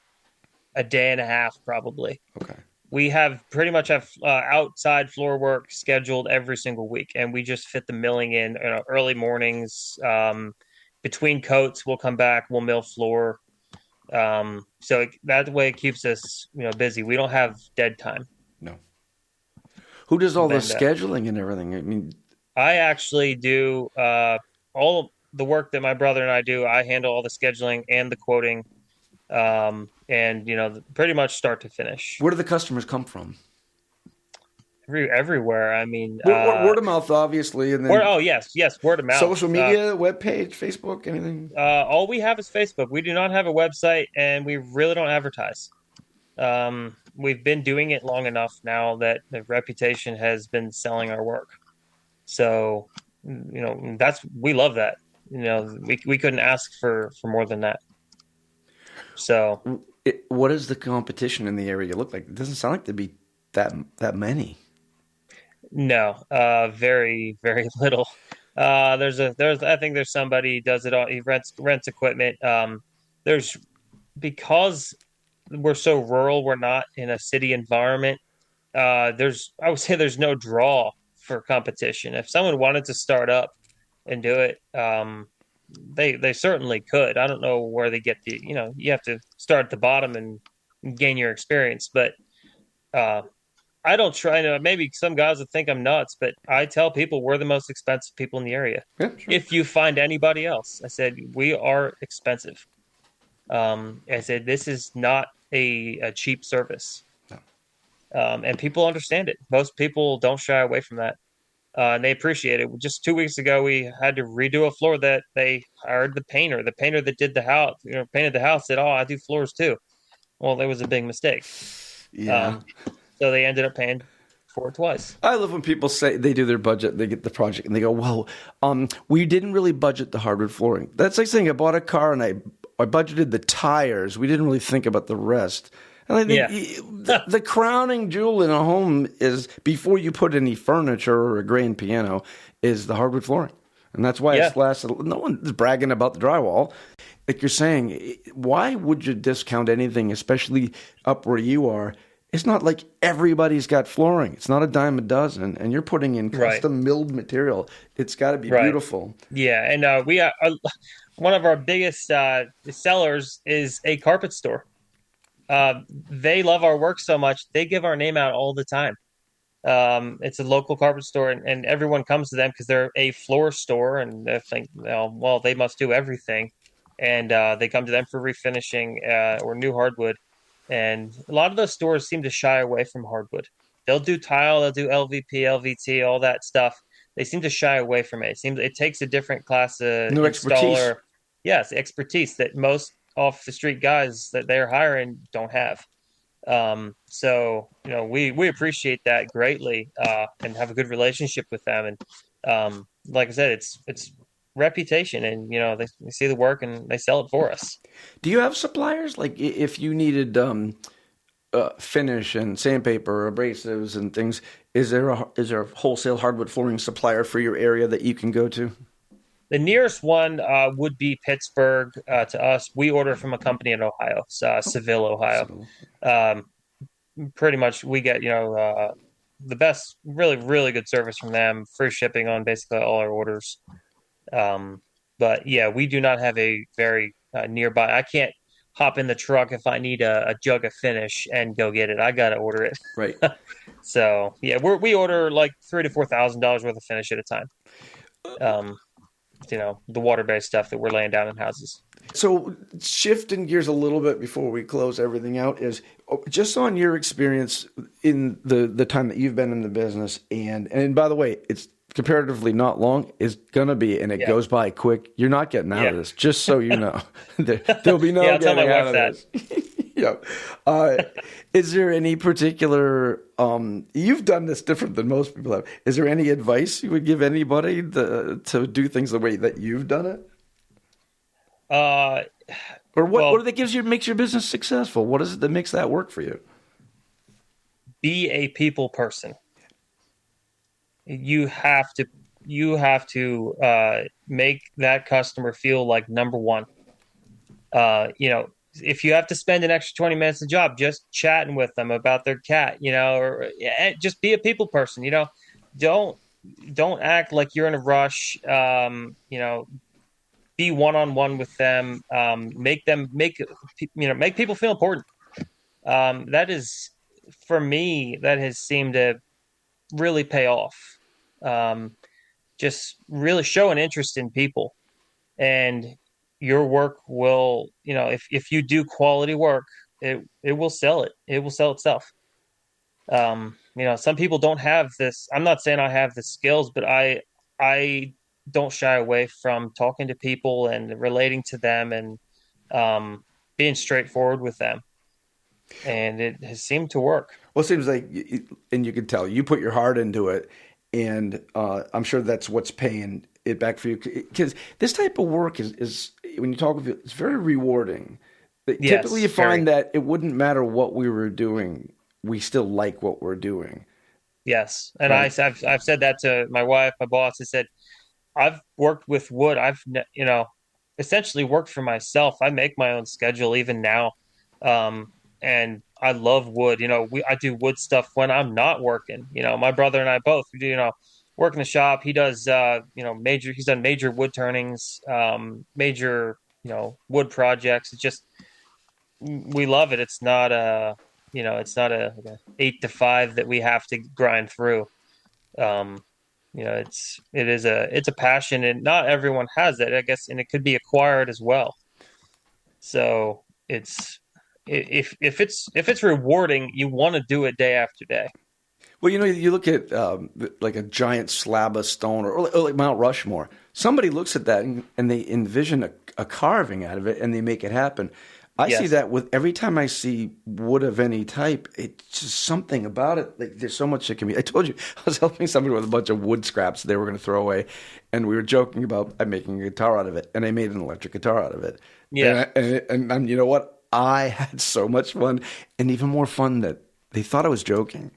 a day and a half, probably. Okay. We pretty much have outside floor work scheduled every single week, and we just fit the milling in early mornings. Between coats, we'll come back, we'll mill floor. So that way it keeps us, busy. We don't have dead time. No. Who does all the scheduling and everything? I mean, I actually do all the work that my brother and I do. I handle all the scheduling and the quoting, and pretty much start to finish. Where do the customers come from? Everywhere. I mean, word of mouth, obviously, and then yes, word of mouth. Social media, webpage, Facebook, anything. All we have is Facebook. We do not have a website, and we really don't advertise. We've been doing it long enough now that the reputation has been selling our work. So, we love that. We couldn't ask for more than that. So, what does the competition in the area look like? It doesn't sound like there'd be that many. No, very, very little. I think there's somebody does it all. He rents equipment. Because we're so rural, we're not in a city environment. I would say there's no draw for competition. If someone wanted to start up and do it, they certainly could. I don't know where they get you have to start at the bottom and gain your experience, but I don't try to. Maybe some guys would think I'm nuts, but I tell people we're the most expensive people in the area. Yeah, sure. If you find anybody else, I said we are expensive. I said this is not a cheap service, and people understand it. Most people don't shy away from that, and they appreciate it. Just 2 weeks ago, we had to redo a floor that they hired the painter. The painter that did the house, painted the house, said, "Oh, I do floors too." Well, there was a big mistake. Yeah. So they ended up paying for it twice. I love when people say they do their budget, they get the project, and they go, "Well, we didn't really budget the hardwood flooring." That's like saying I bought a car and I budgeted the tires. We didn't really think about the rest. And I think the crowning jewel in a home is, before you put any furniture or a grand piano, is the hardwood flooring. And that's why it's lasted. No one's bragging about the drywall. Like you're saying, why would you discount anything, especially up where you are? It's not like everybody's got flooring. It's not a dime a dozen, and you're putting in custom milled material. It's got to be beautiful. Yeah, and we are one of our biggest sellers is a carpet store. They love our work so much they give our name out all the time. It's a local carpet store, and everyone comes to them because they're a floor store, and they think, well, they must do everything, and they come to them for refinishing or new hardwood. And a lot of those stores seem to shy away from hardwood. They'll do tile, they'll do LVP, LVT, all that stuff. They seem to shy away from it. It takes a different class of installer. Expertise. Yes, expertise that most off the street guys that they're hiring don't have. So we appreciate that greatly and have a good relationship with them. And like I said, it's reputation, and they see the work and they sell it for us. Do you have suppliers? Like if you needed finish and sandpaper, abrasives, and things, is there a wholesale hardwood flooring supplier for your area that you can go to? The nearest one would be Pittsburgh to us. We order from a company in Ohio, Seville, Ohio. So, Um, Pretty much, we get the best, really, really good service from them. Free shipping on basically all our orders. But yeah, we do not have a very nearby. I can't hop in the truck if I need a jug of finish and go get it. I gotta order it. right. So yeah, we order like $3,000 to $4,000 worth of finish at a time. Um, the water-based stuff that we're laying down in houses. So shifting gears a little bit before we close everything out is just on your experience in the time that you've been in the business, and by the way, it's comparatively not long. It's gonna be, and it goes by quick. You're not getting out of this, just so you know. There'll be no I'll tell my getting out of wife this. Yeah. Is there any particular? You've done this different than most people have. Is there any advice you would give anybody to do things the way that you've done it? Or what that makes your business successful? What is it that makes that work for you? Be a people person. You have to make that customer feel like number one. If you have to spend an extra 20 minutes a job just chatting with them about their cat, or just be a people person. Don't act like you're in a rush. Be one-on-one with them. Make people feel important. That is, for me, that has seemed to really pay off. Just really show an interest in people, and your work will, if you do quality work, it will sell it. It will sell itself. Some people don't have this. I'm not saying I have the skills, but I don't shy away from talking to people and relating to them and being straightforward with them. And it has seemed to work. Well, it seems like, and you can tell, you put your heart into it, and I'm sure that's what's paying it back for you. Because this type of work is when you talk with it, it's very rewarding. Yes, typically, you find that it wouldn't matter what we were doing, we still like what we're doing. Yes, and right. I've said that to my wife, my boss. I said, I've worked with wood. I've essentially worked for myself. I make my own schedule even now. And I love wood. I do wood stuff when I'm not working. My brother and I both, we do, work in the shop. He does, he's done major wood turnings, major, wood projects. It's just, we love it. It's not it's not a 8 to 5 that we have to grind through. It's a passion, and not everyone has that, I guess, and it could be acquired as well. So if it's rewarding, you want to do it day after day. Well, you look at like a giant slab of stone or like Mount Rushmore. Somebody looks at that and they envision a carving out of it, and they make it happen. I see that with every time I see wood of any type, it's just something about it. Like, there's so much that can be. I told you, I was helping somebody with a bunch of wood scraps they were going to throw away, and we were joking about I'm making a guitar out of it, and I made an electric guitar out of it. Yeah, and you know what? I had so much fun, and even more fun that they thought I was joking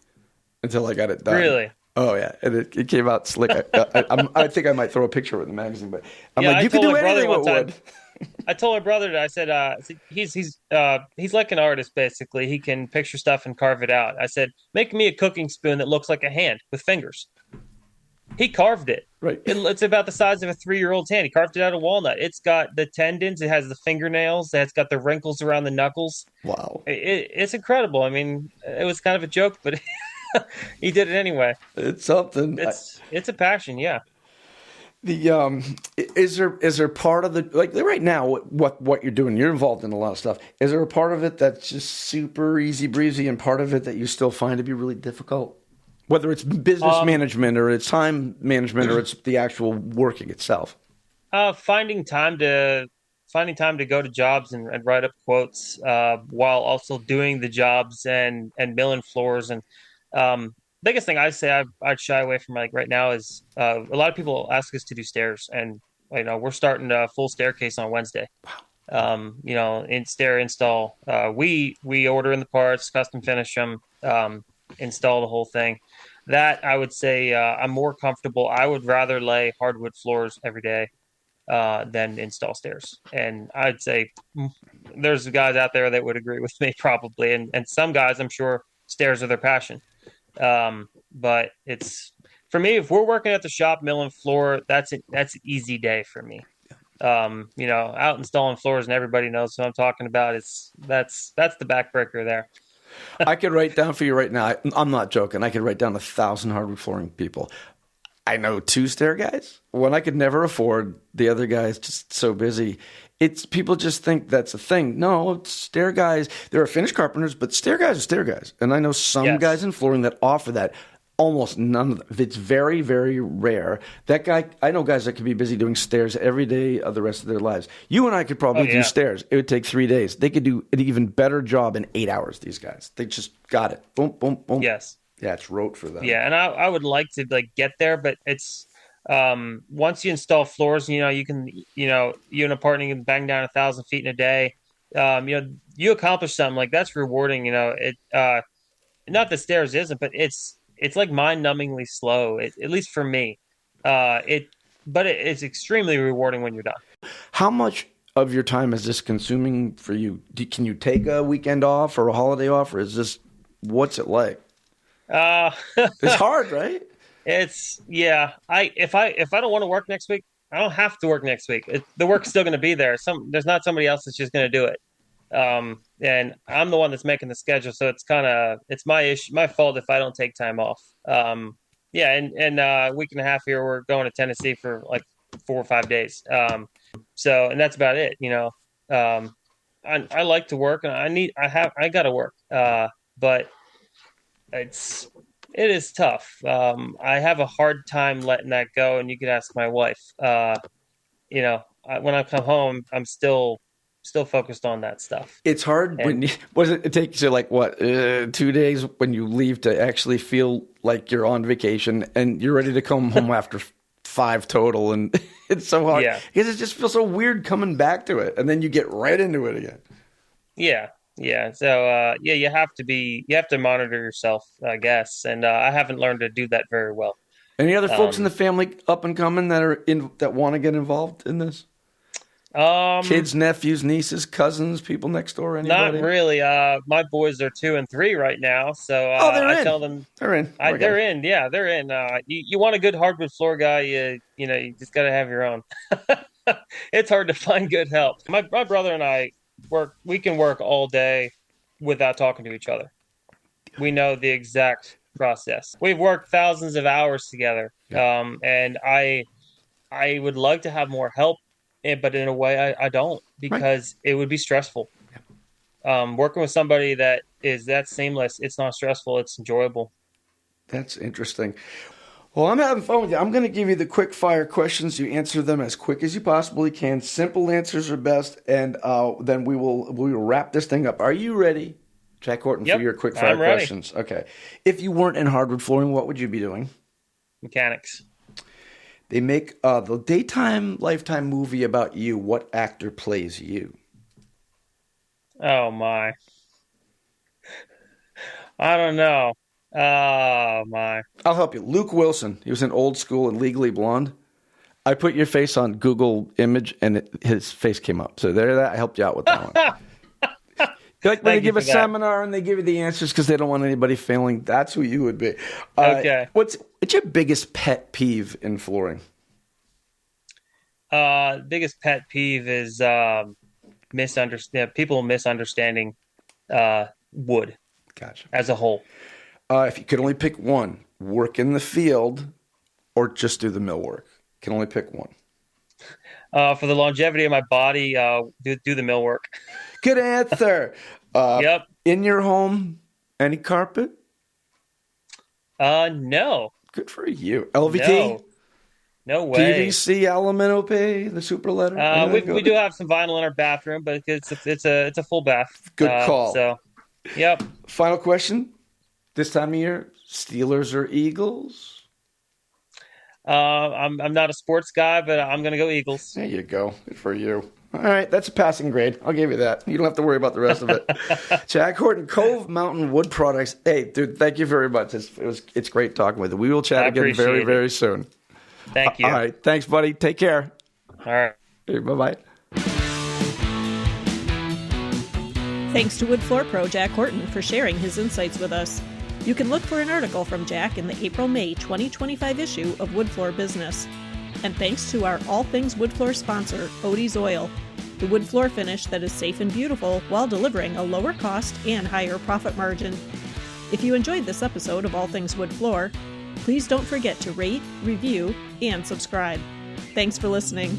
until I got it done. Really? Oh yeah, and it came out slick. I think I might throw a picture of it in the magazine, but I'm like, you can do anything with wood. I told my brother that I said he's like an artist basically. He can picture stuff and carve it out. I said, make me a cooking spoon that looks like a hand with fingers. He carved it. Right. It's about the size of a 3-year-old's hand. He carved it out of walnut. It's got the tendons. It has the fingernails. It's got the wrinkles around the knuckles. Wow. It's incredible. I mean, it was kind of a joke, but he did it anyway. It's something. It's a passion. Yeah. Is there part of the, like right now what you're doing, you're involved in a lot of stuff. Is there a part of it that's just super easy breezy and part of it that you still find to be really difficult? Whether it's business management or it's time management or it's the actual working itself. Finding time to go to jobs and write up quotes while also doing the jobs and milling floors. And biggest thing I'd say I'd shy away from right now is a lot of people ask us to do stairs, and we're starting a full staircase on Wednesday. In stair install. We order in the parts, custom finish them, install the whole thing. That I would say I'm more comfortable. I would rather lay hardwood floors every day than install stairs. And I'd say there's guys out there that would agree with me probably, and some guys I'm sure stairs are their passion. But it's for me, if we're working at the shop milling floor, that's an easy day for me. Out installing floors and everybody knows what I'm talking about. That's the backbreaker there. I could write down for you right now. I'm not joking. I could write down 1,000 hardwood flooring people. I know 2 stair guys. One I could never afford. The other guy is just so busy. It's people just think that's a thing. No, it's stair guys. There are finished carpenters, but stair guys are stair guys. And I know some guys in flooring that offer that. Almost none of them. It's very, very rare. That guy, I know guys that could be busy doing stairs every day of the rest of their lives. You and I could probably do stairs. It would take 3 days. They could do an even better job in 8 hours, these guys. They just got it. Boom, boom, boom. Yes. Yeah, it's rote for them. Yeah, and I would like to get there, but it's once you install floors, you can you and a partner can bang down 1,000 feet in a day. You accomplish something like that's rewarding. Not the stairs isn't, but it's like mind-numbingly slow, at least for me. It's extremely rewarding when you're done. How much of your time is this consuming for you? Can you take a weekend off or a holiday off, or is this what's it like? It's hard, right? If I don't want to work next week, I don't have to work next week. The work's still going to be there. There's not somebody else that's just going to do it. And I'm the one that's making the schedule, so it's my issue, my fault if I don't take time off. And a week and a half here, we're going to Tennessee for like 4 or 5 days. And that's about it. I like to work, and I got to work. But it is tough. I have a hard time letting that go, and you could ask my wife. When I come home, I'm still focused on that stuff. It's hard it takes you like 2 days when you leave to actually feel like you're on vacation and you're ready to come home after 5 total, and it's so hard because it just feels so weird coming back to it, and then you get right into it again. So you have to monitor yourself, I guess, and I haven't learned to do that very well. Any other folks in the family up and coming that want to get involved in this? Kids, nephews, nieces, cousins, people next door, anybody? Not really. My boys are 2 and 3 right now, so I tell them they're in. They're in. Yeah, they're in. You want a good hardwood floor guy, you just got to have your own. It's hard to find good help. My brother and I we can work all day without talking to each other. We know the exact process. We've worked thousands of hours together, and I would like to have more help. But in a way, I don't, because it would be stressful. Working with somebody that is that seamless, it's not stressful, it's enjoyable. That's interesting. Well, I'm having fun with you. I'm going to give you the quick fire questions. You answer them as quick as you possibly can. Simple answers are best, and then we will wrap this thing up. Are you ready, Jack Horton, for your quick fire questions? Okay. If you weren't in hardwood flooring, what would you be doing? Mechanics. They make the daytime Lifetime movie about you. What actor plays you? Oh, my. I don't know. Oh, my. I'll help you. Luke Wilson. He was in Old School and Legally Blonde. I put your face on Google image, and his face came up. So I helped you out with that one. Like when they give a seminar and they give you the answers because they don't want anybody failing. That's who you would be. Okay. What's your biggest pet peeve in flooring? Biggest pet peeve is people misunderstanding wood. Gotcha. As a whole. If you could only pick one, work in the field or just do the millwork. Can only pick one. For the longevity of my body, do the millwork. Good answer. Yep. In your home, any carpet? No. Good for you. LVT? No way. PVC, aluminum pay, the super letter? We do have some vinyl in our bathroom, but it's a full bath. Good call. So, yep. Final question. This time of year, Steelers or Eagles? I'm not a sports guy, but I'm going to go Eagles. There you go. Good for you. All right, that's a passing grade. I'll give you that. You don't have to worry about the rest of it. Jack Horton, Cove Mountain Wood Products. Hey, dude, thank you very much. It's great talking with you. We will chat again very, very soon. Thank you. All right, thanks, buddy. Take care. All right. Hey, bye-bye. Thanks to Wood Floor Pro Jack Horton for sharing his insights with us. You can look for an article from Jack in the April-May 2025 issue of Wood Floor Business. And thanks to our All Things Wood Floor sponsor, Odie's Oil, the wood floor finish that is safe and beautiful while delivering a lower cost and higher profit margin. If you enjoyed this episode of All Things Wood Floor, please don't forget to rate, review, and subscribe. Thanks for listening.